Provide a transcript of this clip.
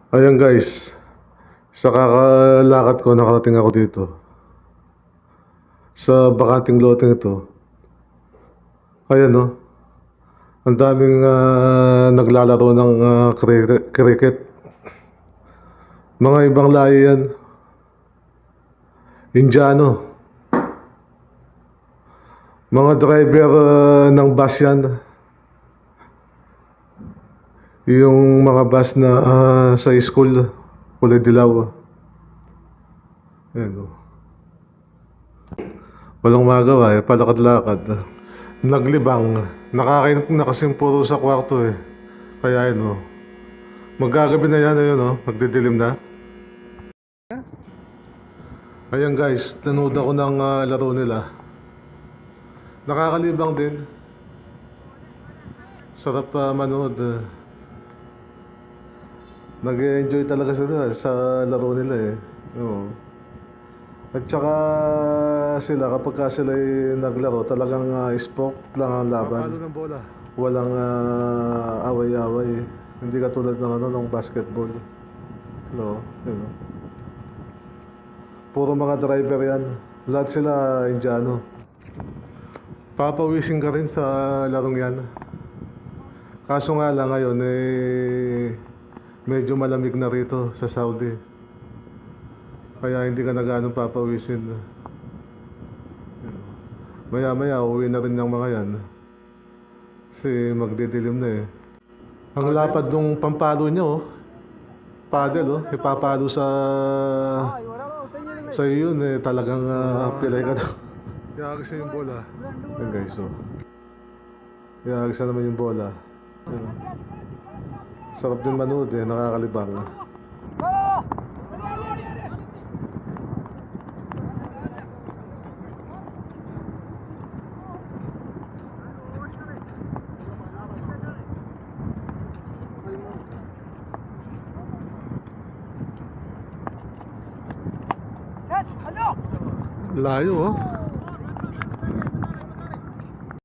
Ayan guys, sa kakalakad ko nakarating ako dito sa bakanting loteng ito. Ayan no, ang daming naglalaro ng cricket. Mga ibang lahi yan, Indiano. Mga driver ng bus yan. Yung mga bus na sa school, kulay dilaw. Ayan o. Walang magawa eh, palakad-lakad. Naglibang. Nakakainip na kasing puro sa kwarto eh. Kaya yun o. Magagabi na yan, ayun o. Magdidilim na. Ayan guys, nanood ako ng laro nila. Nakakalibang din. Sarap manood. Nag-enjoy talaga sila sa laro nila eh. Oo. At saka sila kapag sila naglaro talagang sport lang ang laban. Papalo ng bola. Walang away-away. Hindi katulad ng ng basketball. No, yun. Puro mga driver yan. Lahat sila Indiano. Papawisin ka rin sa larong yan. Kaso nga lang ngayon medyo malamig na rito sa Saudi. Kaya hindi ka na ganong papawisin. Maya-maya uwi na rin ng mga yan. Kasi magdidilim na eh. Ang lapad nung pampalo niya oh. Paddle oh. Ipapalo sa iyo yun eh. Talagang pilay ka daw. Iagis na yung bola. Yan guys oh. Iagis na naman yung bola. Yan. Sarap din manood eh. Nakakalibang. Layo oh.